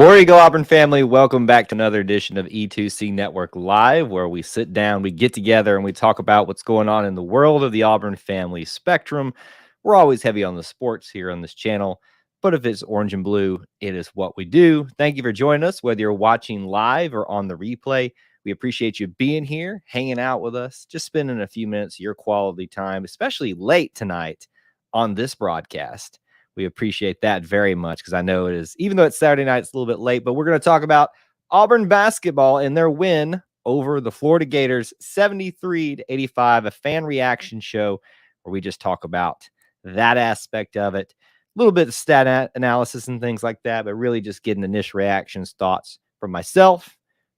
War Eagle Auburn family, welcome back to another edition of E2C Network Live, where we sit down, we get together, and we talk about what's going on in the world of the Auburn family spectrum. We're always heavy on the sports here on this channel, but if it's orange and blue, it is what we do. Thank you for joining us, whether you're watching live or on the replay. We appreciate you being here, hanging out with us, just spending a few minutes of your quality time, especially late tonight on this broadcast. We appreciate that very much because I know it is, even though it's Saturday night, it's a little bit late, but we're going to talk about Auburn basketball and their win over the Florida Gators, 73-85, a fan reaction show where we just talk about that aspect of it, a little bit of stat analysis and things like that, but really just getting initial reactions, thoughts from myself,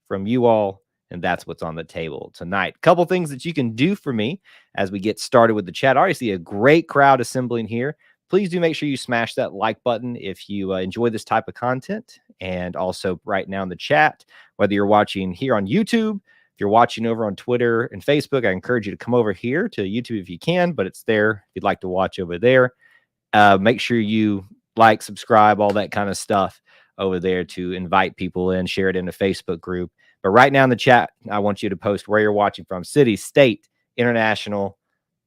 from you all, and that's what's on the table tonight. A couple things that you can do for me as we get started with the chat. I already see a great crowd assembling here. Please do make sure you smash that like button if you enjoy this type of content. And also right now in the chat, whether you're watching here on YouTube, if you're watching over on Twitter and Facebook, I encourage you to come over here to YouTube if you can, but it's there if you'd like to watch over there. Make sure you like, subscribe, all that kind of stuff over there to invite people in, share it in a Facebook group. But right now in the chat, I want you to post where you're watching from, city, state, international,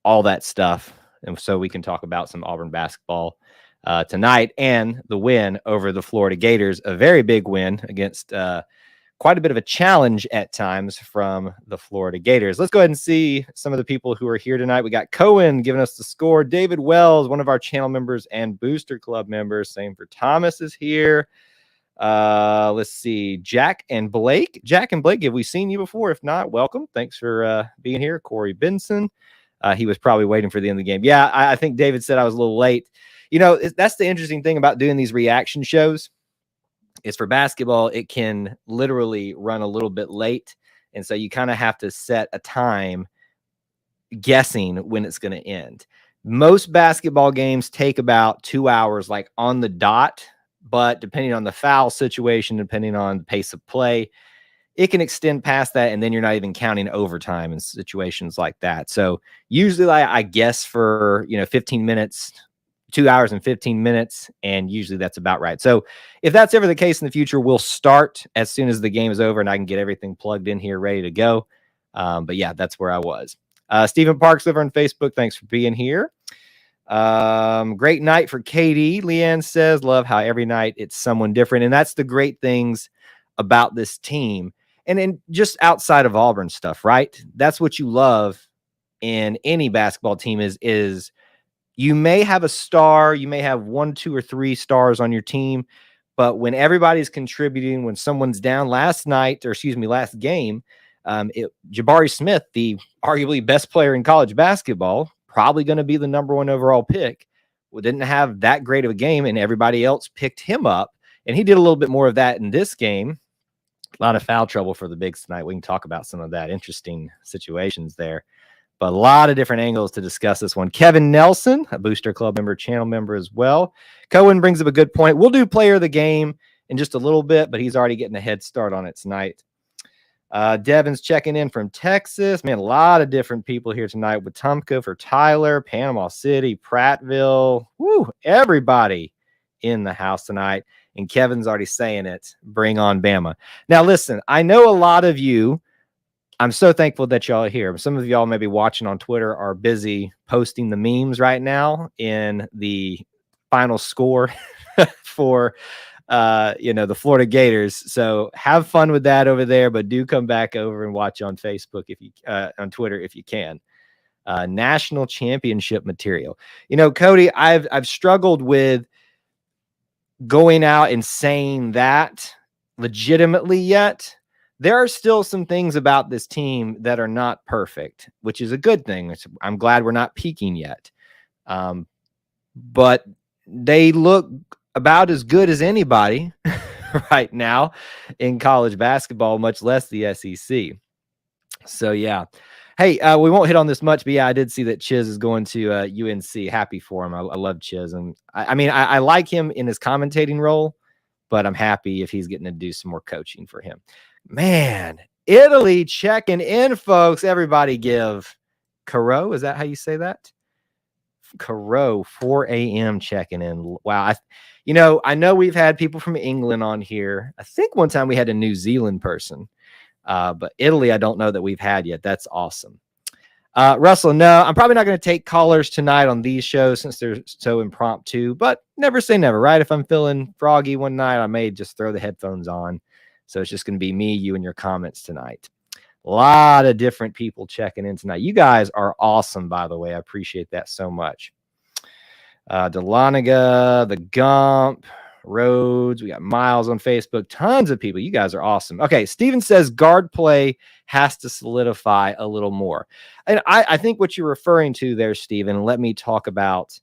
all that stuff. And so we can talk about some Auburn basketball tonight and the win over the Florida Gators, a very big win against quite a bit of a challenge at times from the Florida Gators. Let's go ahead and see some of the people who are here tonight. We got Cohen giving us the score. David Wells, one of our channel members and Booster Club members. Same for Thomas is here. Let's see. Jack and Blake, have we seen you before? If not, welcome. Thanks for being here. Corey Benson. He was probably waiting for the end of the game. Yeah, I think David said I was a little late. You know, that's the interesting thing about doing these reaction shows is for basketball, it can literally run a little bit late. And so you kind of have to set a time guessing when it's going to end. Most basketball games take about 2 hours, like on the dot. But depending on the foul situation, depending on the pace of play, it can extend past that, and then you're not even counting overtime in situations like that. So usually I guess for, 15 minutes, 2 hours and 15 minutes, and usually that's about right. So if that's ever the case in the future, we'll start as soon as the game is over and I can get everything plugged in here, ready to go. But yeah, that's where I was. Stephen Parks over on Facebook, thanks for being here. Great night for KD. Leanne says, love how every night it's someone different. And that's the great things about this team. And just outside of Auburn stuff, right? That's what you love in any basketball team is you may have a star, you may have 1, 2, or 3 stars on your team, but when everybody's contributing, when someone's down last game, Jabari Smith, the arguably best player in college basketball, probably going to be the number 1 overall pick, didn't have that great of a game, and everybody else picked him up, and he did a little bit more of that in this game. A lot of foul trouble for the Bigs tonight. We can talk about some of that. Interesting situations there. But a lot of different angles to discuss this one. Kevin Nelson, a Booster Club member, channel member as well. Cohen brings up a good point. We'll do player of the game in just a little bit, but he's already getting a head start on it tonight. Devin's checking in from Texas. Man, a lot of different people here tonight. Wetumpka for Tyler, Panama City, Prattville. Woo, everybody in the house tonight. And Kevin's already saying it. Bring on Bama. Now, listen, I know a lot of you, I'm so thankful that y'all are here. Some of y'all maybe watching on Twitter are busy posting the memes right now in the final score for, the Florida Gators. So have fun with that over there, but do come back over and watch on Facebook on Twitter if you can. National championship material. Cody, I've struggled with going out and saying that legitimately yet. There are still some things about this team that are not perfect, which is a good thing. I'm glad we're not peaking yet. But they look about as good as anybody right now in college basketball, much less the SEC. So, yeah. Hey, we won't hit on this much, but yeah, I did see that Chiz is going to UNC. Happy for him. I love Chiz. And I like him in his commentating role, but I'm happy if he's getting to do some more coaching for him. Man, Italy checking in, folks. Everybody give Caro. Is that how you say that? Caro, 4 a.m. checking in. Wow. I know we've had people from England on here. I think one time we had a New Zealand person, but Italy, I don't know that we've had yet. That's awesome. Russell, no, I'm probably not going to take callers tonight on these shows since they're so impromptu, but never say never, right? If I'm feeling froggy one night, I may just throw the headphones on. So it's just going to be me, you, and your comments tonight. A lot of different people checking in tonight. You guys are awesome, by the way. I appreciate that so much. Deloniga, the Gump, Rhodes. We got Miles on Facebook. Tons of people. You guys are awesome. Okay, Steven says guard play has to solidify a little more. And I think what you're referring to there, Steven, let me talk about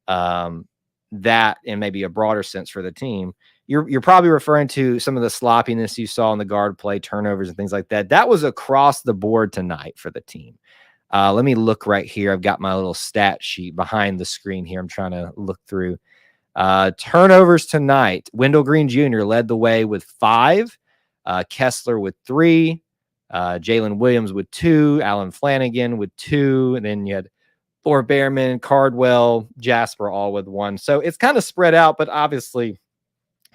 that in maybe a broader sense for the team. You're probably referring to some of the sloppiness you saw in the guard play, turnovers and things like that. That was across the board tonight for the team. Let me look right here. I've got my little stat sheet behind the screen here. I'm trying to look through. Turnovers tonight. Wendell Green Jr. led the way with 5. Kessler with 3. Jalen Williams with 2. Alan Flanagan with 2. And then you had Thor Behrman, Cardwell, Jasper all with 1. So it's kind of spread out, but obviously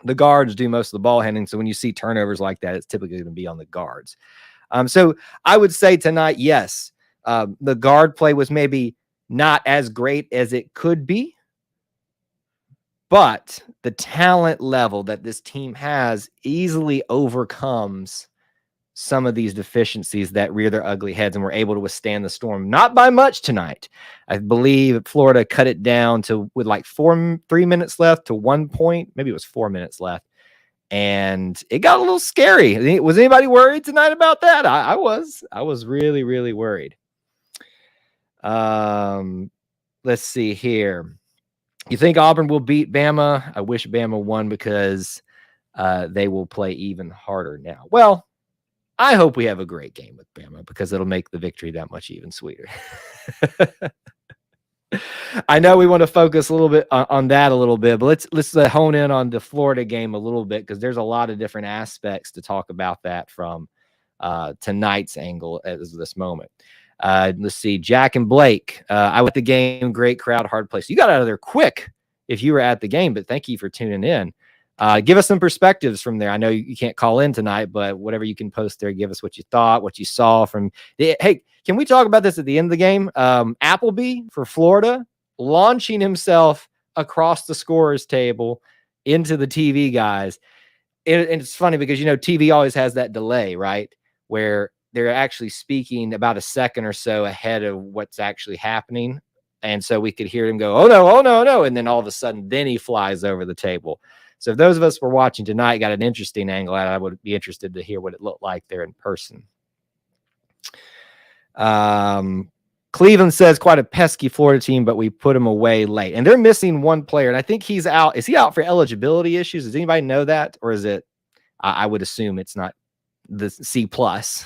the guards do most of the ball handling. So when you see turnovers like that, it's typically going to be on the guards. So I would say tonight, yes, the guard play was maybe not as great as it could be, but the talent level that this team has easily overcomes some of these deficiencies that rear their ugly heads, and were able to withstand the storm. Not by much tonight. I believe Florida cut it down to with like 3 minutes left to 1 point. Maybe it was 4 minutes left. And it got a little scary. Was anybody worried tonight about that? I was really, really worried. Let's see here. You think Auburn will beat Bama? I wish Bama won because they will play even harder now. Well, I hope we have a great game with Bama because it'll make the victory that much even sweeter. I know we want to focus a little bit on that a little bit, but let's hone in on the Florida game a little bit because there's a lot of different aspects to talk about that from tonight's angle at this moment. Let's see, Jack and Blake. I went the game, great crowd, hard place. You got out of there quick if you were at the game, but thank you for tuning in. Give us some perspectives from there. I know you can't call in tonight, but whatever you can post there, give us what you thought, what you saw from hey, can we talk about this at the end of the game? Appleby for Florida launching himself across the scorer's table into the TV guys. And it's funny because, TV always has that delay, right? Where they're actually speaking about a second or so ahead of what's actually happening. And so we could hear him go, oh no. And then all of a sudden, then he flies over the table. So if those of us were watching tonight got an interesting angle at it, I would be interested to hear what it looked like there in person. Cleveland says quite a pesky Florida team, but we put him away late. And they're missing one player, and I think he's out. Is he out for eligibility issues? Does anybody know that? Or is it, I would assume it's not the C+,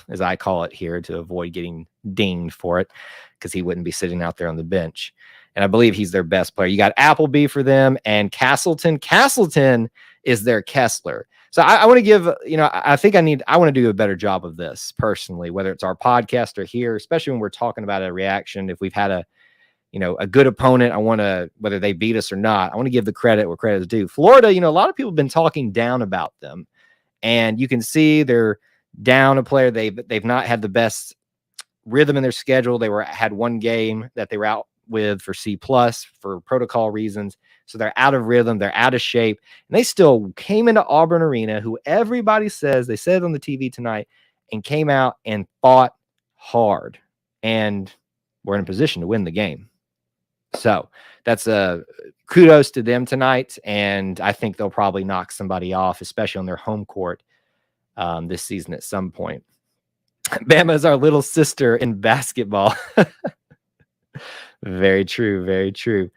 as I call it here, to avoid getting dinged for it, because he wouldn't be sitting out there on the bench. And I believe he's their best player. You got Appleby for them and Castleton. Castleton is their Kessler. So I want to give, I want to do a better job of this personally, whether it's our podcast or here, especially when we're talking about a reaction. If we've had a good opponent, I want to, whether they beat us or not, I want to give the credit where credit is due. Florida, a lot of people have been talking down about them, and you can see they're down a player. They've not had the best rhythm in their schedule. They had one game that they were out with for C+ for protocol reasons. So they're out of rhythm. They're out of shape. And they still came into Auburn Arena, who everybody says, they said on the TV tonight, and came out and fought hard. And were in a position to win the game. So that's a kudos to them tonight. And I think they'll probably knock somebody off, especially on their home court this season at some point. Bama is our little sister in basketball. Very true. Very true.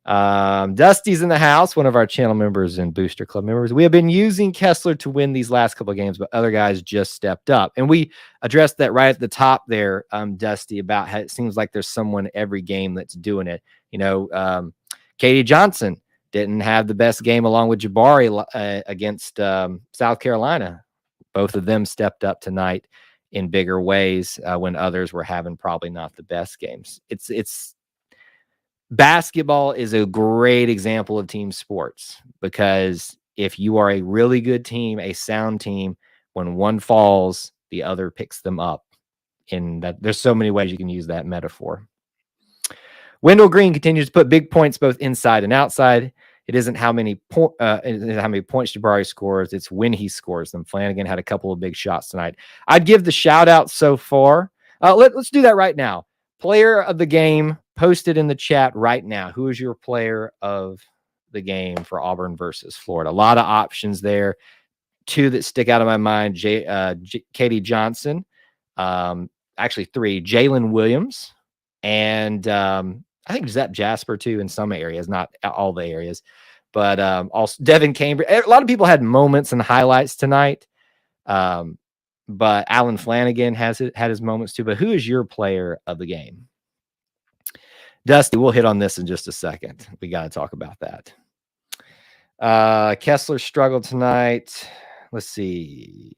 Dusty's in the house, one of our channel members and Booster Club members. We have been using Kessler to win these last couple of games, but other guys just stepped up. And we addressed that right at the top there, Dusty, about how it seems like there's someone every game that's doing it. Katie Johnson didn't have the best game along with Jabari against South Carolina. Both of them stepped up tonight in bigger ways when others were having probably not the best games. It's Basketball is a great example of team sports because if you are a really good team, a sound team, when one falls, the other picks them up. In that, there's so many ways you can use that metaphor. Wendell Green continues to put big points both inside and outside. It isn't how many points Jabari scores, it's when he scores them. Flanagan had a couple of big shots tonight. I'd give the shout out so far. Let's do that right now. Player of the game, posted in the chat right now. Who is your player of the game for Auburn versus Florida? A lot of options there. Two that stick out of my mind: Katie Johnson. Actually, three: Jalen Williams, and I think Zep Jasper too in some areas, not all the areas, but also Devin Cambridge. A lot of people had moments and highlights tonight, but Alan Flanagan had his moments too. But who is your player of the game? Dusty, we'll hit on this in just a second. We got to talk about that. Kessler struggled tonight. Let's see.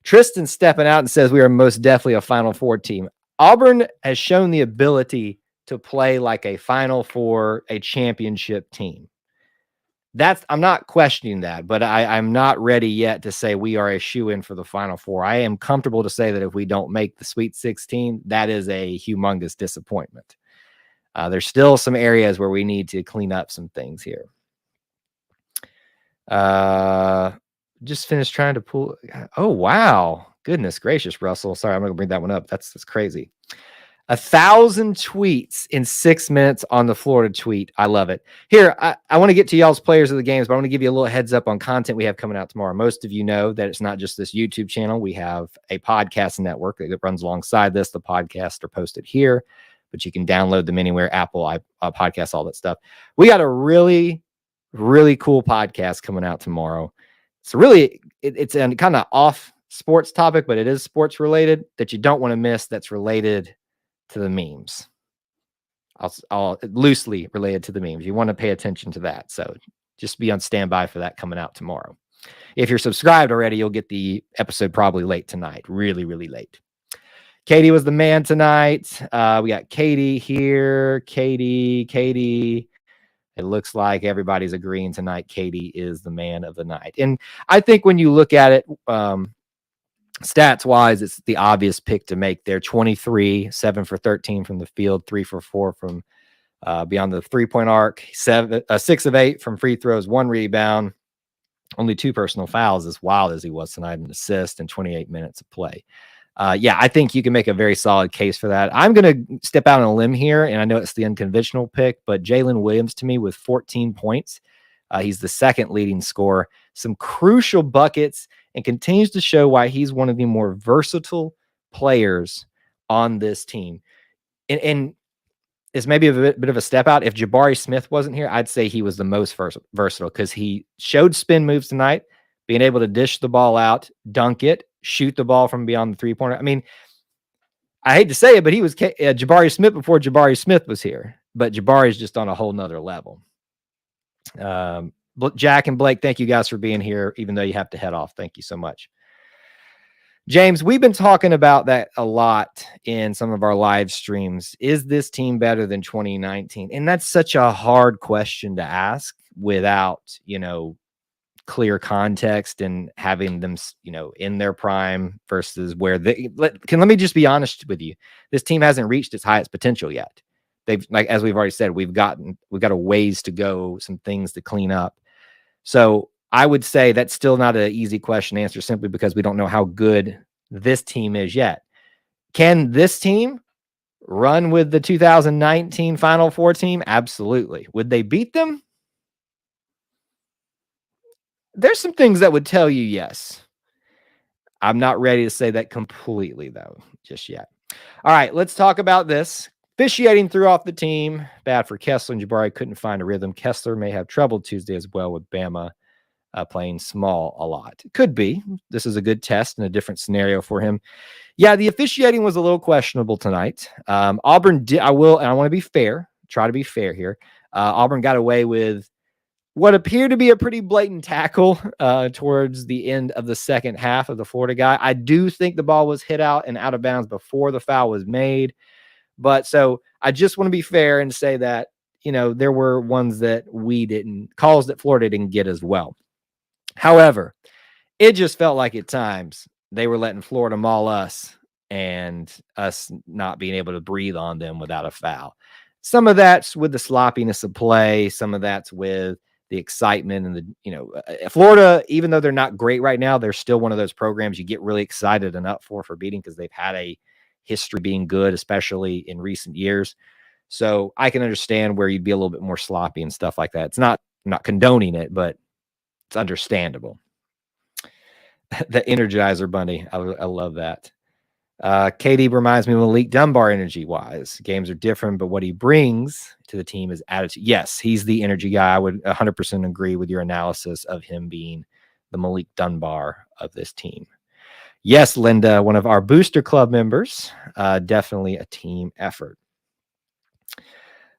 Tristan stepping out and says we are most definitely a Final Four team. Auburn has shown the ability to play like a Final Four, a championship team. I'm not questioning that, but I'm not ready yet to say we are a shoe-in for the Final Four. I am comfortable to say that if we don't make the Sweet 16, that is a humongous disappointment. There's still some areas where we need to clean up some things here. Just finished trying to pull. Oh, wow. Goodness gracious, Russell. Sorry, I'm going to bring that one up. That's crazy. 1,000 tweets in 6 minutes on the Florida tweet. I love it. Here, I want to get to y'all's players of the games, but I want to give you a little heads up on content we have coming out tomorrow. Most of you know that it's not just this YouTube channel. We have a podcast network that runs alongside this. The podcasts are posted here, but you can download them anywhere, Apple, podcasts, all that stuff. We got a really, really cool podcast coming out tomorrow. So really, it's a kind of off sports topic, but it is sports related that you don't want to miss. That's related to the memes. I'll loosely related to the memes. You want to pay attention to that. So just be on standby for that coming out tomorrow. If you're subscribed already, you'll get the episode probably late tonight. Really, really late. Katie was the man tonight. We got Katie here. Katie. It looks like everybody's agreeing tonight. Katie is the man of the night. And I think when you look at it, stats wise, it's the obvious pick to make there. 23, 7 for 13 from the field, 3 for 4 from beyond the 3-point arc, 6 of 8 from free throws, 1 rebound, only 2 personal fouls, as wild as he was tonight, an assist in 28 minutes of play. Yeah, I think you can make a very solid case for that. I'm going to step out on a limb here, and I know it's the unconventional pick, but Jalen Williams to me with 14 points. He's the second leading scorer, some crucial buckets, and continues to show why he's one of the more versatile players on this team. And it's maybe a bit of a step out. If Jabari Smith wasn't here, I'd say he was the most versatile because he showed spin moves tonight, being able to dish the ball out, dunk it, shoot the ball from beyond the 3-pointer. I mean, I hate to say it, but he was Jabari Smith before Jabari Smith was here. But Jabari is just on a whole nother level. Jack and Blake, thank you guys for being here, even though you have to head off. Thank you so much. James, we've been talking about that a lot in some of our live streams. Is this team better than 2019? And that's such a hard question to ask without, clear context and having them, in their prime versus where they let me just be honest with you. This team hasn't reached its highest potential yet. They've, like, as we've already said, we've got a ways to go, some things to clean up. So I would say that's still not an easy question to answer simply because we don't know how good this team is yet. Can this team run with the 2019 Final Four team? Absolutely. Would they beat them? There's some things that would tell you yes. I'm not ready to say that completely, though, just yet. All right, let's talk about this. Officiating threw off the team. Bad for Kessler, and Jabari couldn't find a rhythm. Kessler may have trouble Tuesday as well with Bama playing small a lot. Could be. This is a good test and a different scenario for him. Yeah, the officiating was a little questionable tonight. Auburn did. I want to be fair. Try to be fair here. Auburn got away with what appeared to be a pretty blatant tackle towards the end of the second half of the Florida guy. I do think the ball was hit out and out of bounds before the foul was made. But so I just want to be fair and say that, there were ones that calls that Florida didn't get as well. However, it just felt like at times they were letting Florida maul us and us not being able to breathe on them without a foul. Some of that's with the sloppiness of play. Some of that's with the excitement and Florida, even though they're not great right now, they're still one of those programs you get really excited and up for beating because they've had a history being good, especially in recent years. So I can understand where you'd be a little bit more sloppy and stuff like that. I'm not condoning it, but it's understandable. The Energizer Bunny. I love that. KD reminds me of Malik Dunbar energy-wise. Games are different, but what he brings to the team is attitude. Yes, he's the energy guy. I would 100% agree with your analysis of him being the Malik Dunbar of this team. Yes, Linda, one of our Booster Club members. Definitely a team effort.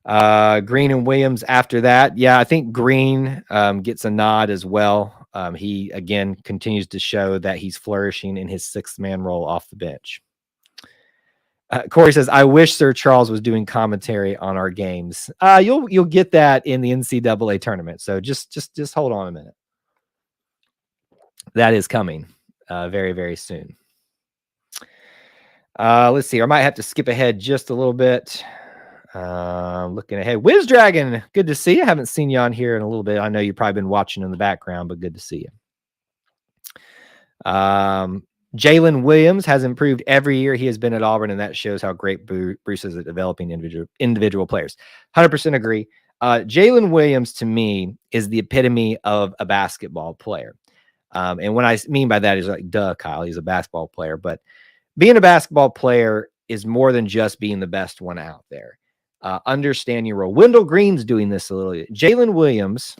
Green and Williams after that. Yeah, I think Green gets a nod as well. He, again, continues to show that he's flourishing in his sixth-man role off the bench. Corey says, I wish Sir Charles was doing commentary on our games. You'll get that in the NCAA tournament. So just hold on a minute. That is coming very, very soon. Let's see. I might have to skip ahead just a little bit. Looking ahead. Wiz Dragon, good to see you. I haven't seen you on here in a little bit. I know you've probably been watching in the background, but good to see you. Jalen Williams has improved every year he has been at Auburn, and that shows how great Bruce is at developing individual players. 100% agree. Jalen Williams, to me, is the epitome of a basketball player. And what I mean by that is like, duh, Kyle, he's a basketball player. But being a basketball player is more than just being the best one out there. Understand your role. Wendell Green's doing this a little bit. Jalen Williams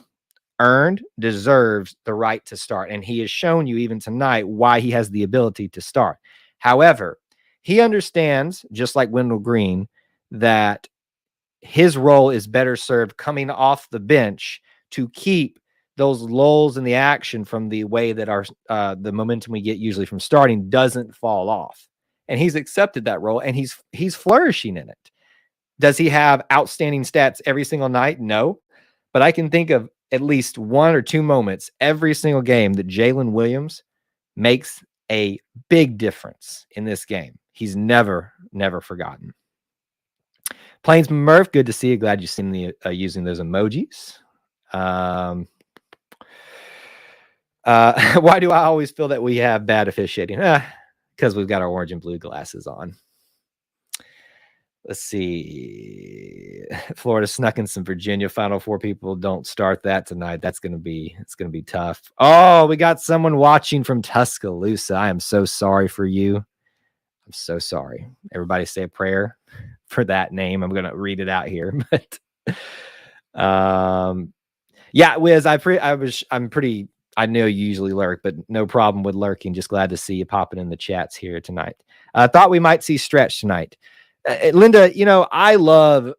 deserves the right to start. And he has shown you even tonight why he has the ability to start. However, he understands, just like Wendell Green, that his role is better served coming off the bench to keep those lulls in the action from the way that the momentum we get usually from starting doesn't fall off. And he's accepted that role, and he's flourishing in it. Does he have outstanding stats every single night? No. But I can think of at least one or two moments every single game that Jalen Williams makes a big difference in this game. He's never forgotten. Plains Murph, good to see you. Glad you've seen the using those emojis. Why do I always feel that we have bad officiating? Because we've got our orange and blue glasses on. Let's see. Florida snuck in some Virginia Final Four people. Don't start that tonight. It's going to be tough. Oh, we got someone watching from Tuscaloosa. I am so sorry for you. I'm so sorry. Everybody say a prayer for that name. I'm going to read it out here. But yeah, Wiz, I know you usually lurk, but no problem with lurking. Just glad to see you popping in the chats here tonight. I thought we might see Stretch tonight. Linda, I love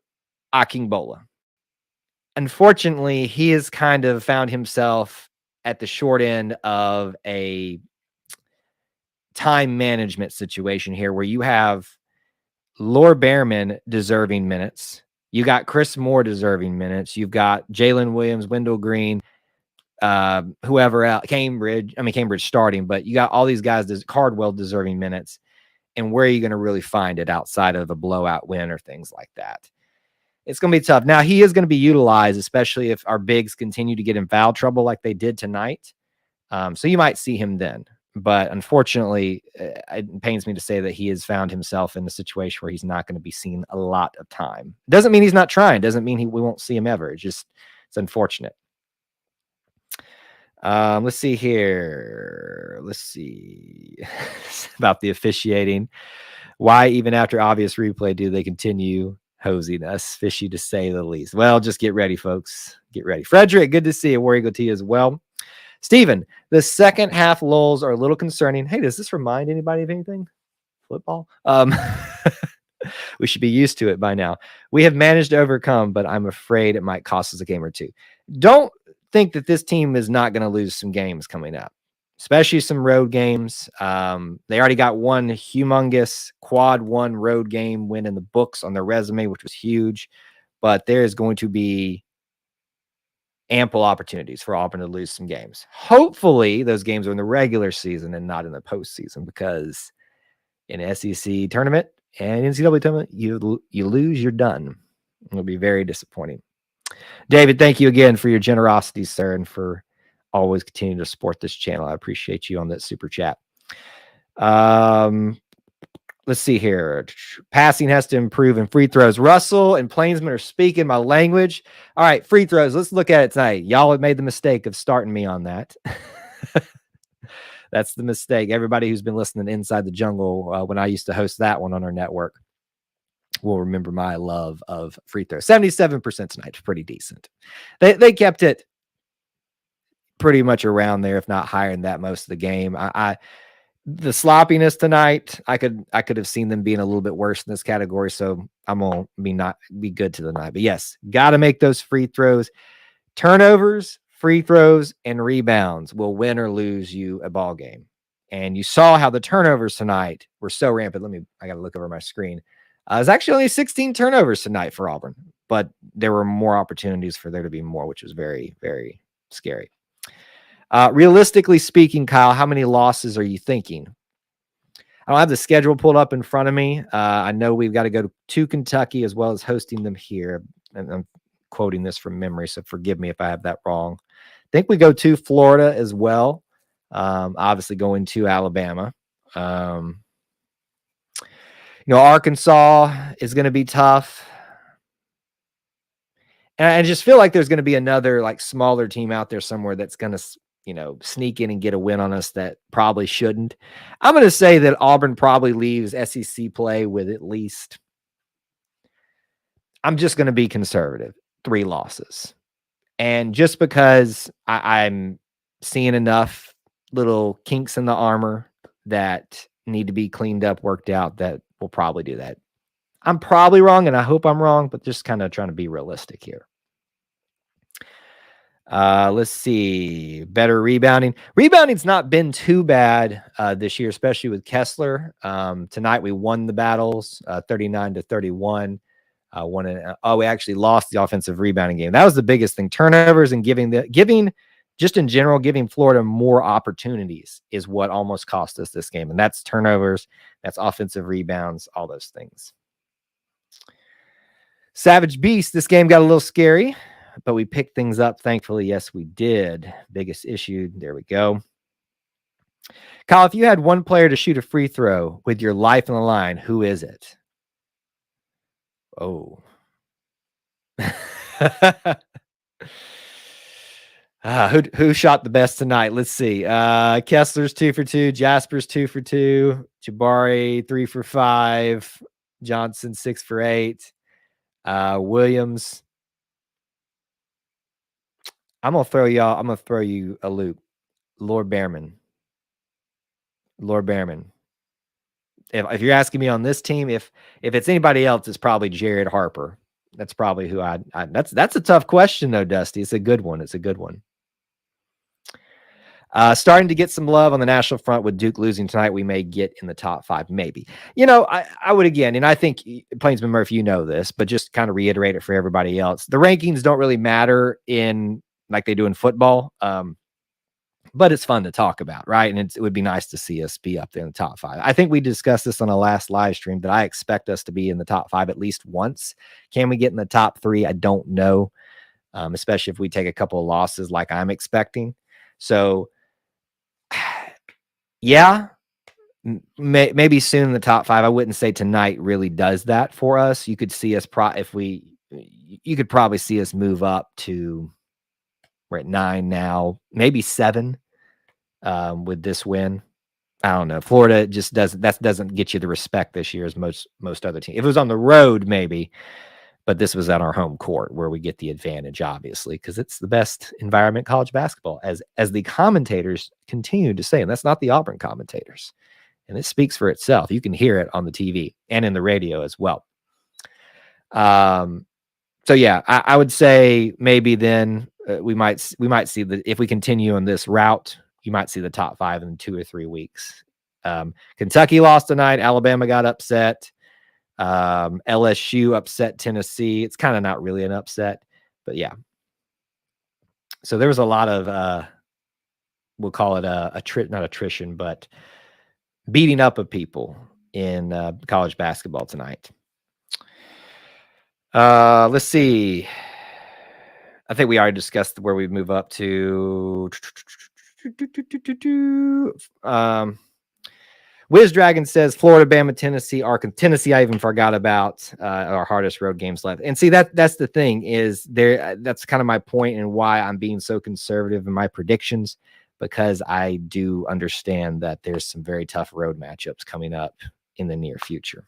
Akingbola. Unfortunately, he has kind of found himself at the short end of a time management situation here where you have Lore Behrman deserving minutes. You got Chris Moore deserving minutes. You've got Jalen Williams, Wendell Green, whoever else, Cambridge starting, but you got all these guys, Cardwell deserving minutes. And where are you going to really find it outside of a blowout win or things like that? It's going to be tough. Now, he is going to be utilized, especially if our bigs continue to get in foul trouble like they did tonight. So you might see him then. But unfortunately, it pains me to say that he has found himself in a situation where he's not going to be seen a lot of time. Doesn't mean he's not trying. Doesn't mean we won't see him ever. It's unfortunate. Let's see here. Let's see about the officiating. Why, even after obvious replay, do they continue hosing us? Fishy to say the least. Well, just get ready, folks. Get ready. Frederick, good to see you. War Eagle to you as well. Steven, the second half lulls are a little concerning. Hey, does this remind anybody of anything? Football? We should be used to it by now. We have managed to overcome, but I'm afraid it might cost us a game or two. Don't think that this team is not going to lose some games coming up, especially some road games. They already got one humongous quad one road game win in the books on their resume, which was huge. but there is going to be ample opportunities for Auburn to lose some games. Hopefully, those games are in the regular season and not in the postseason, because in an SEC tournament and NCAA tournament, you lose, you're done. It'll be very disappointing. David, thank you again for your generosity, sir, and for always continuing to support this channel. I appreciate you on that super chat. Let's see here. Passing has to improve in free throws. Russell and Plainsman are speaking my language. All right, free throws. Let's look at it tonight. Y'all have made the mistake of starting me on that. That's the mistake. Everybody who's been listening to Inside the Jungle, when I used to host that one on our network, will remember my love of free throws. 77% tonight. Pretty decent. They kept it pretty much around there, if not higher than that most of the game. The sloppiness tonight, I could have seen them being a little bit worse in this category, so I'm gonna be good to the night. But yes, got to make those free throws. Turnovers, free throws, and rebounds will win or lose you a ball game. And you saw how the turnovers tonight were so rampant. I got to look over my screen. It was actually only 16 turnovers tonight for Auburn, but there were more opportunities for there to be more, which was very, very scary. Realistically speaking, Kyle, how many losses are you thinking? I don't have the schedule pulled up in front of me. I know we've got to go to Kentucky as well as hosting them here. And I'm quoting this from memory, so forgive me if I have that wrong. I think we go to Florida as well. Obviously going to Alabama. Arkansas is going to be tough. And I just feel like there's going to be another like smaller team out there somewhere that's going to, sneak in and get a win on us that probably shouldn't. I'm going to say that Auburn probably leaves SEC play with at least, I'm just going to be conservative, 3 losses. And just because I'm seeing enough little kinks in the armor that need to be cleaned up, worked out, that we'll probably do that. I'm probably wrong, and I hope I'm wrong, but just kind of trying to be realistic here. Let's see. Better rebounding. Rebounding's not been too bad this year, especially with Kessler. Tonight we won the battles 39-31. We actually lost the offensive rebounding game. That was the biggest thing. Turnovers and giving just in general, giving Florida more opportunities is what almost cost us this game. And that's turnovers, that's offensive rebounds, all those things. Savage Beast, this game got a little scary, but we picked things up. Thankfully, yes, we did. Biggest issue. There we go. Kyle, if you had one player to shoot a free throw with your life on the line, who is it? Oh. Who shot the best tonight? Let's see. Kessler's 2 for 2. Jasper's 2 for 2. Jabari 3 for 5. Johnson 6 for 8. Williams. I'm gonna throw you a loop. Lord Behrman. If you're asking me on this team, if it's anybody else, it's probably Jared Harper. That's probably who that's a tough question though, Dusty. It's a good one. Starting to get some love on the national front with Duke losing tonight. We may get in the top 5, maybe. I would again, and I think Plainsman Murphy, you know this, but just kind of reiterate it for everybody else. The rankings don't really matter in like they do in football, but it's fun to talk about, right? And it would be nice to see us be up there in the top 5. I think we discussed this on a last live stream that I expect us to be in the top 5 at least once. Can we get in the top 3? I don't know, especially if we take a couple of losses like I'm expecting. So, yeah, maybe soon in the top 5. I wouldn't say tonight really does that for us. You could see us you could probably see us move up to, we're at 9 now, maybe 7 with this win. I don't know. Florida just doesn't get you the respect this year as most other teams. If it was on the road, maybe, but this was at our home court where we get the advantage, obviously, because it's the best environment in college basketball, as the commentators continue to say, and that's not the Auburn commentators. And it speaks for itself. You can hear it on the TV and in the radio as well. So yeah, I would say maybe then we might see that if we continue on this route, you might see the top 5 in 2 or 3 weeks. Kentucky lost tonight. Alabama got upset. LSU upset Tennessee. It's kind of not really an upset, but yeah. So there was a lot of, we'll call it not attrition, but beating up of people in college basketball tonight. Let's see. I think we already discussed where we move up to. Wiz Dragon says Florida, Bama, Tennessee, Arkansas. Tennessee, I even forgot about our hardest road games left. And see, that's the thing is there. That's kind of my point and why I'm being so conservative in my predictions, because I do understand that there's some very tough road matchups coming up in the near future.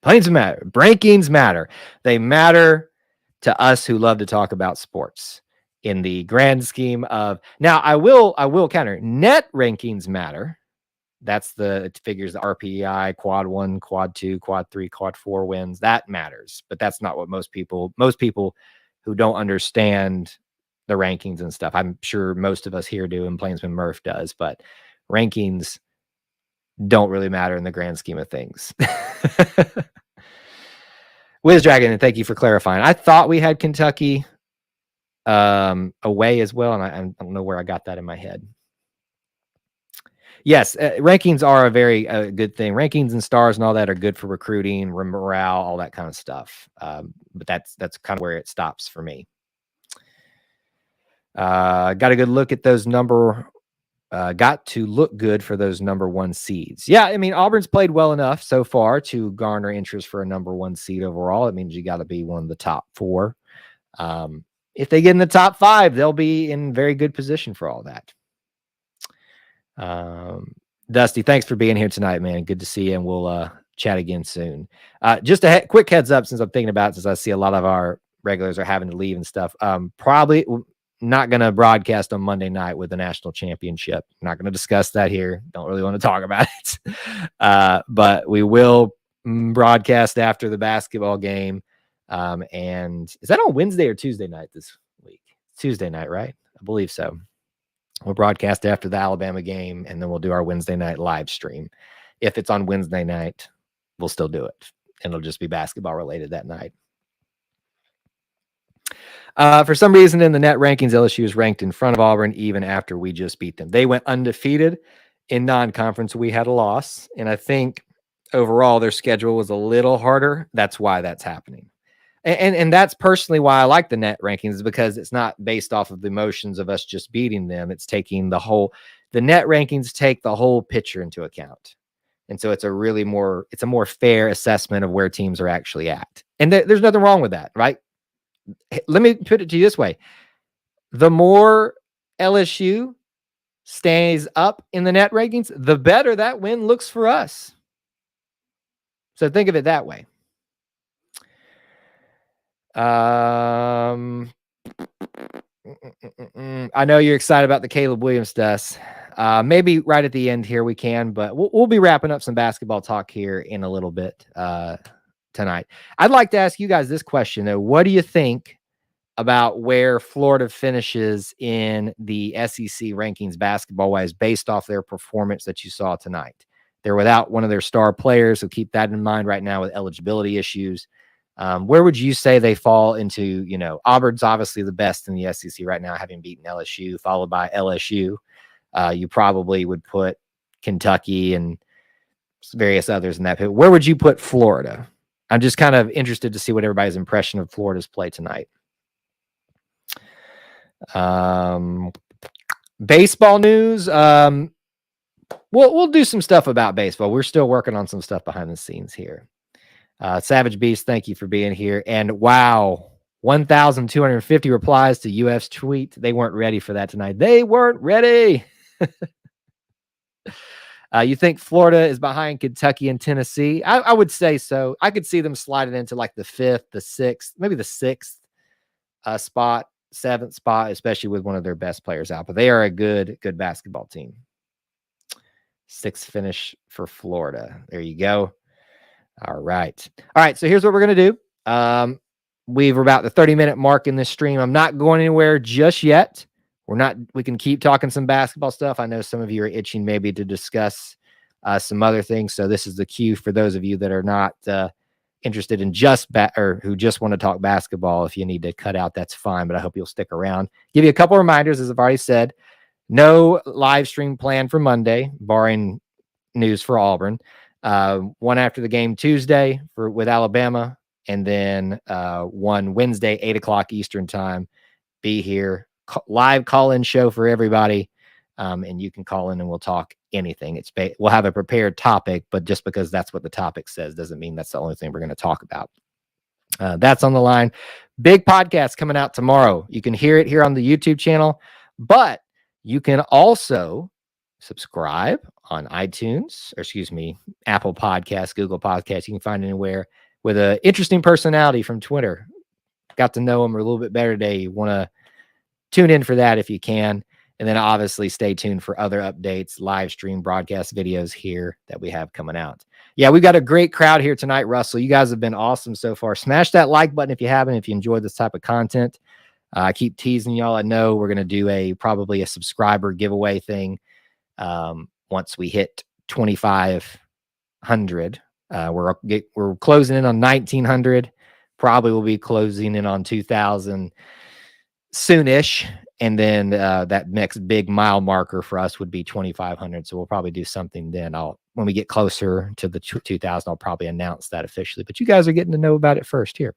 Plains matter. Rankings matter. They matter to us who love to talk about sports. In the grand scheme of now, I will counter. Net rankings matter. That's it figures the RPI, quad 1, quad 2, quad 3, quad 4 wins. That matters, but that's not what most people who don't understand the rankings and stuff. I'm sure most of us here do, and Plainsman Murph does, but rankings don't really matter in the grand scheme of things. Wiz Dragon, and thank you for clarifying. I thought we had Kentucky away as well, and I don't know where I got that in my head. Yes, rankings are a very good thing. Rankings and stars and all that are good for recruiting, morale, all that kind of stuff. But that's kind of where it stops for me. Got a good look at those got to look good for those number 1 seeds. Yeah, I mean, Auburn's played well enough so far to garner interest for a number 1 seed overall. It means you got to be one of the top 4. If they get in the top 5, they'll be in very good position for all that. Dusty, thanks for being here tonight, man. Good to see you, and we'll chat again soon. Just a quick heads up, since I'm thinking about it, since I see a lot of our regulars are having to leave and stuff. Probably not going to broadcast on Monday night with the national championship. Not going to discuss that here. Don't really want to talk about it. But we will broadcast after the basketball game. And is that on Wednesday or Tuesday night this week? Tuesday night, right? I believe so. We'll broadcast after the Alabama game, and then we'll do our Wednesday night live stream. If it's on Wednesday night, we'll still do it. And it'll just be basketball related that night. For some reason in the net rankings, LSU is ranked in front of Auburn even after we just beat them. They went undefeated in non-conference. We had a loss, and I think overall their schedule was a little harder. That's why that's happening. And that's personally why I like the net rankings, because it's not based off of the emotions of us just beating them. It's taking the net rankings take the whole picture into account. And so it's a more fair assessment of where teams are actually at. And there's nothing wrong with that, right? Let me put it to you this way. The more LSU stays up in the net rankings, the better that win looks for us. So think of it that way. I know you're excited about the Caleb Williams stuff. Maybe right at the end here we can, but we'll be wrapping up some basketball talk here in a little bit tonight. I'd like to ask you guys this question, though. What do you think about where Florida finishes in the SEC rankings basketball-wise based off their performance that you saw tonight? They're without one of their star players, so keep that in mind right now with eligibility issues. Where would you say they fall into, Auburn's obviously the best in the SEC right now, having beaten LSU, followed by LSU. You probably would put Kentucky and various others in that pit. Where would you put Florida? I'm just kind of interested to see what everybody's impression of Florida's play tonight. Baseball news. We'll do some stuff about baseball. We're still working on some stuff behind the scenes here. Savage Beast, thank you for being here. And wow, 1,250 replies to UF's tweet. They weren't ready for that tonight. They weren't ready. You think Florida is behind Kentucky and Tennessee? I would say so. I could see them sliding into like the 5th, the 6th, maybe the 6th spot, 7th spot, especially with one of their best players out. But they are a good basketball team. 6th finish for Florida. There you go. All right. So here's what we're going to do. We're about the 30-minute mark in this stream. I'm not going anywhere just yet. We can keep talking some basketball stuff. I know some of you are itching maybe to discuss some other things. So this is the cue for those of you that are not interested in or who just want to talk basketball. If you need to cut out, that's fine, but I hope you'll stick around. Give you a couple reminders, as I've already said. No live stream planned for Monday, barring news for Auburn. One after the game Tuesday with Alabama, and then one Wednesday, 8 o'clock Eastern time. Be here. Live call-in show for everybody. And you can call in and we'll talk anything. We'll have a prepared topic, but just because that's what the topic says doesn't mean that's the only thing we're going to talk about. That's on the line. Big podcast coming out tomorrow. You can hear it here on the YouTube channel, but you can also subscribe on iTunes, Apple Podcasts, Google Podcasts. You can find anywhere with an interesting personality from Twitter. Got to know him a little bit better today. You want to tune in for that if you can. And then obviously stay tuned for other updates, live stream broadcast videos here that we have coming out. Yeah, we've got a great crowd here tonight, Russell. You guys have been awesome so far. Smash that like button if you haven't, if you enjoyed this type of content. I keep teasing y'all. I know we're going to do probably a subscriber giveaway thing once we hit 2,500. We're closing in on 1,900. Probably will be closing in on 2,000 soonish. And then that next big mile marker for us would be 2,500. So we'll probably do something then. When we get closer to the 2,000, I'll probably announce that officially. But you guys are getting to know about it first here.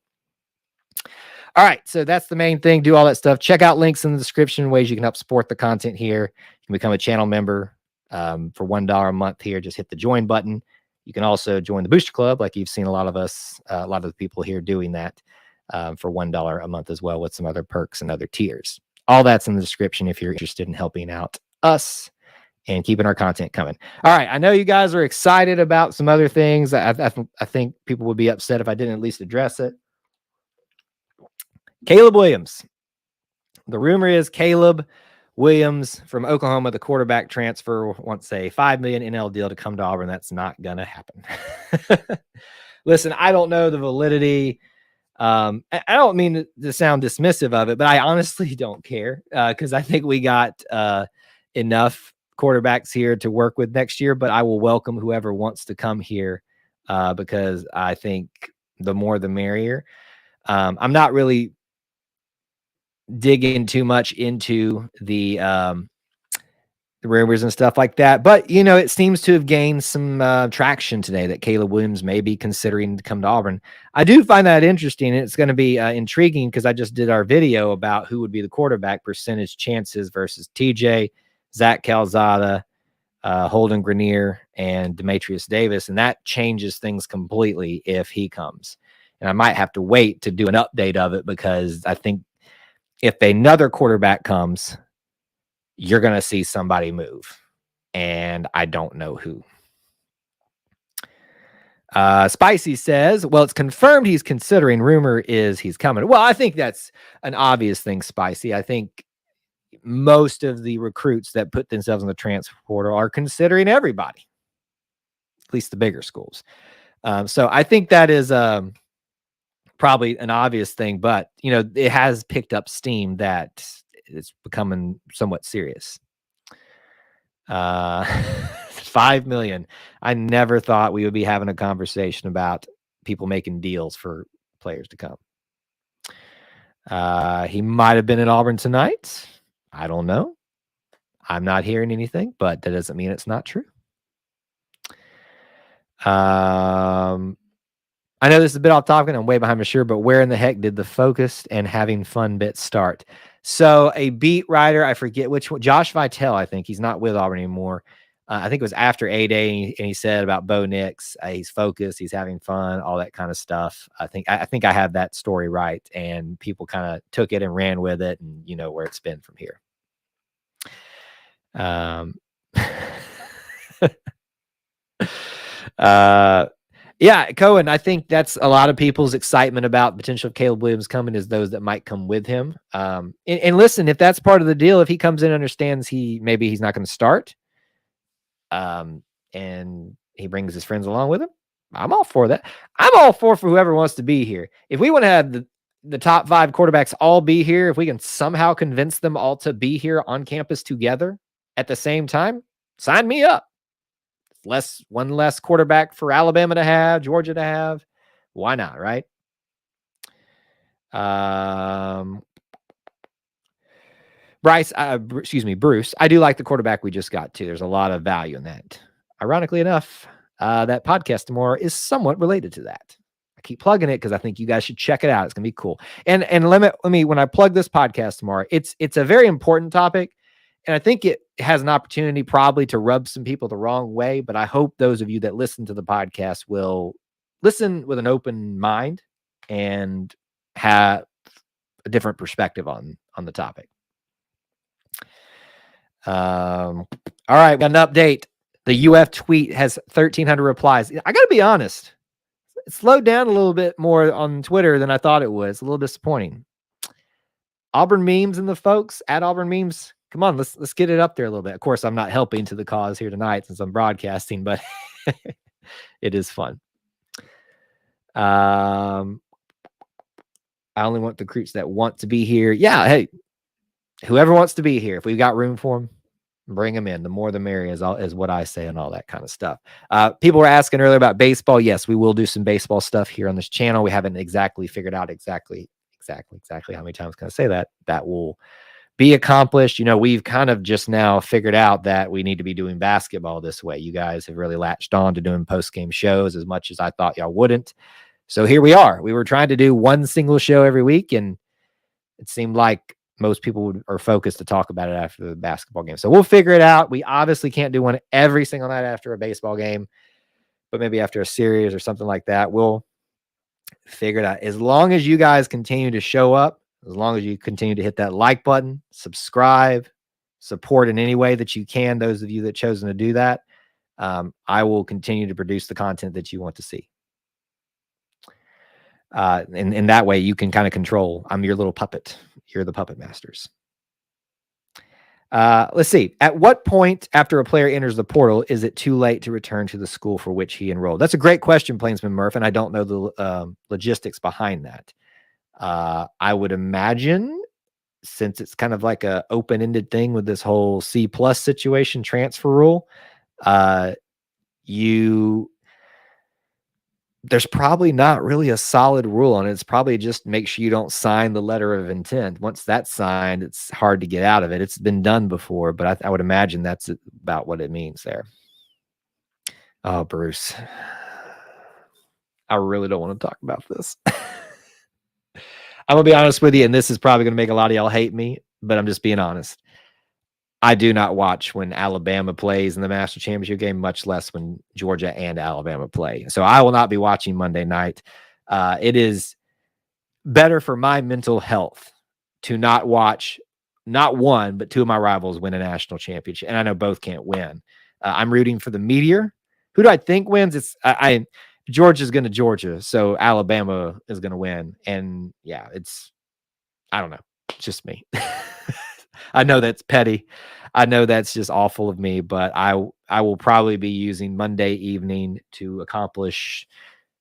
All right, so that's the main thing. Do all that stuff. Check out links in the description, ways you can help support the content here. You can become a channel member for $1 a month here. Just hit the join button. You can also join the Booster Club, like you've seen a lot of the people here doing that for $1 a month as well, with some other perks and other tiers. All that's in the description if you're interested in helping out us and keeping our content coming. All right, I know you guys are excited about some other things. I think people would be upset if I didn't at least address it. Caleb Williams. The rumor is Caleb Williams from Oklahoma, the quarterback transfer, wants a $5 million NL deal to come to Auburn. That's not going to happen. Listen, I don't know the validity. I don't mean to sound dismissive of it, but I honestly don't care because I think we got enough quarterbacks here to work with next year, but I will welcome whoever wants to come here because I think the more the merrier. I'm not really digging too much into the rumors and stuff like that, but it seems to have gained some traction today that Caleb Williams may be considering to come to Auburn. I do find that interesting, and it's going to be intriguing because I just did our video about who would be the quarterback percentage chances versus TJ, Zach Calzada, Holden Grenier, and Demetrius Davis, and that changes things completely if he comes. And I might have to wait to do an update of it because I think if another quarterback comes, you're going to see somebody move, and I don't know who. Spicy says, well, it's confirmed he's considering. Rumor is he's coming. Well, I think that's an obvious thing, Spicy. I think most of the recruits that put themselves in the transfer portal are considering everybody, at least the bigger schools. So I think that is probably an obvious thing, but it has picked up steam that it's becoming somewhat serious. 5 million. I never thought we would be having a conversation about people making deals for players to come. He might have been in Auburn tonight. I don't know. I'm not hearing anything, but that doesn't mean it's not true. I know this is a bit off topic and I'm way behind my shirt, but where in the heck did the focused and having fun bit start? So a beat writer, I forget which one, Josh Vitale, I think. He's not with Auburn anymore. I think it was after A-Day, and he said about Bo Nix, he's focused, he's having fun, all that kind of stuff. I think I have that story right, and people kind of took it and ran with it, and you know where it's been from here. Yeah, Cohen, I think that's a lot of people's excitement about potential of Caleb Williams coming is those that might come with him. And listen, if that's part of the deal, if he comes in, understands maybe he's not going to start, and he brings his friends along with him, I'm all for that. I'm all for whoever wants to be here. If we want to have the top 5 quarterbacks all be here, if we can somehow convince them all to be here on campus together at the same time, sign me up. one less quarterback for Alabama to have, Georgia to have. Why not, right? Bruce, I do like the quarterback we just got too. There's a lot of value in that. Ironically enough, that podcast tomorrow is somewhat related to that. I keep plugging it because I think you guys should check it out. It's gonna be cool. And let me when I plug this podcast tomorrow, it's a very important topic, and I think it has an opportunity probably to rub some people the wrong way. But I hope those of you that listen to the podcast will listen with an open mind and have a different perspective on the topic. All right, we got an update. The UF tweet has 1,300 replies. I got to be honest, it slowed down a little bit more on Twitter than I thought it was. A little disappointing. Auburn memes and the folks at Auburn memes. Come on, let's get it up there a little bit. Of course, I'm not helping to the cause here tonight since I'm broadcasting, but it is fun. I only want the recruits that want to be here. Yeah, hey, whoever wants to be here, if we've got room for them, bring them in. The more the merrier is what I say and all that kind of stuff. People were asking earlier about baseball. Yes, we will do some baseball stuff here on this channel. We haven't exactly figured out exactly how many times can I say that will be accomplished. You know, we've kind of just now figured out that we need to be doing basketball this way. You guys have really latched on to doing post-game shows as much as I thought y'all wouldn't. So here we are. We were trying to do one single show every week, and it seemed like most people are focused to talk about it after the basketball game. So we'll figure it out. We obviously can't do one every single night after a baseball game, but maybe after a series or something like that, we'll figure it out. As long as you guys continue to show up, as long as you continue to hit that like button, subscribe, support in any way that you can, those of you that chosen to do that, I will continue to produce the content that you want to see. And that way you can kind of control. I'm your little puppet. You're the puppet masters. Let's see. At what point after a player enters the portal is it too late to return to the school for which he enrolled? That's a great question, Plainsman Murph, and I don't know the logistics behind that. I would imagine, since it's kind of like a open-ended thing with this whole C+ situation transfer rule, there's probably not really a solid rule on it. It's probably just make sure you don't sign the letter of intent. Once that's signed, it's hard to get out of it. It's been done before, but I would imagine that's about what it means there. Oh, Bruce, I really don't want to talk about this. I'm going to be honest with you, and this is probably going to make a lot of y'all hate me, but I'm just being honest. I do not watch when Alabama plays in the national championship game, much less when Georgia and Alabama play. So I will not be watching Monday night. It is better for my mental health to not watch not one, but two of my rivals win a national championship. And I know both can't win. I'm rooting for the Meteor. Who do I think wins? It's Georgia's going to Georgia. So Alabama is going to win. And yeah, I don't know. It's just me. I know that's petty. I know that's just awful of me, but I will probably be using Monday evening to accomplish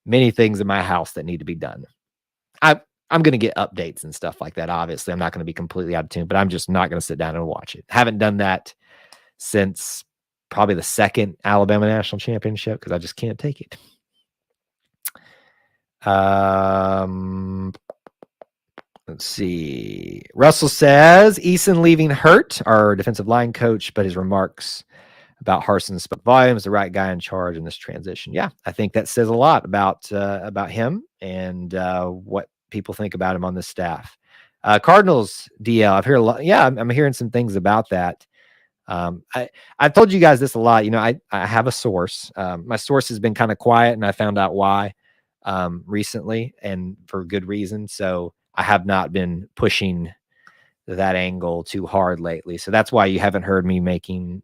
many things in my house that need to be done. I'm going to get updates and stuff like that. Obviously, I'm not going to be completely out of tune, but I'm just not going to sit down and watch it. Haven't done that since probably the second Alabama national championship because I just can't take it. Let's see. Russell says Eason leaving hurt our defensive line coach, but his remarks about Harsin spoke volumes, the right guy in charge in this transition. Yeah, I think that says a lot about him and what people think about him on the staff. Cardinals DL, I've heard a lot. Yeah, I'm hearing some things about that. I've told you guys this a lot. You know, I have a source. My source has been kind of quiet, and I found out why recently, and for good reason. So I have not been pushing that angle too hard lately. So that's why you haven't heard me making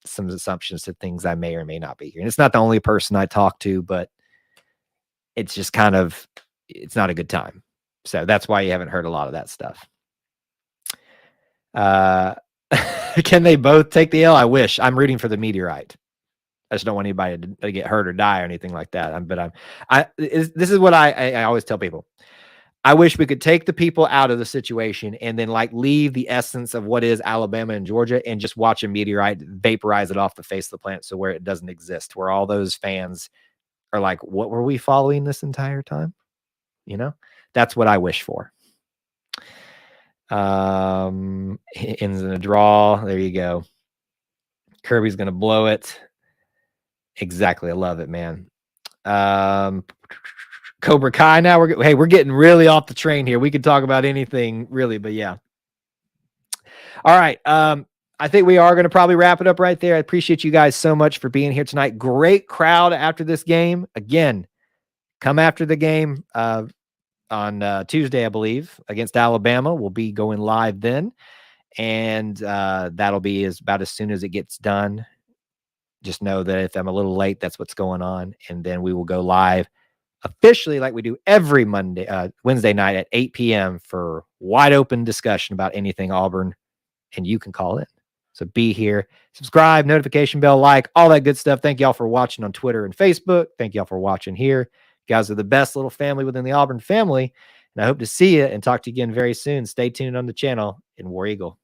some assumptions to things I may or may not be hearing. It's not the only person I talk to, but it's just it's not a good time. So that's why you haven't heard a lot of that stuff. Can they both take the L? I wish. I'm rooting for the Meteorite. I just don't want anybody to get hurt or die or anything like that. This is what I always tell people. I wish we could take the people out of the situation and then like leave the essence of what is Alabama and Georgia and just watch a meteorite vaporize it off the face of the planet. So where it doesn't exist, where all those fans are like, what were we following this entire time? You know, that's what I wish for. Ends in a draw. There you go. Kirby's going to blow it. Exactly. I love it, man. Cobra Kai. Now we're getting really off the train here. We could talk about anything really, but yeah. All right. I think we are going to probably wrap it up right there. I appreciate you guys so much for being here tonight. Great crowd after this game. Again, come after the game on Tuesday, I believe, against Alabama. We'll be going live then, and that'll be about as soon as it gets done. Just know that if I'm a little late, that's what's going on, and then we will go live officially like we do every Wednesday night at 8 p.m. for wide open discussion about anything Auburn, and you can call in. So be here, subscribe, notification bell, like, all that good stuff. Thank y'all for watching on Twitter and Facebook. Thank y'all for watching here. You guys are the best little family within the Auburn family, and I hope to see you and talk to you again very soon. Stay tuned on the channel, and War Eagle.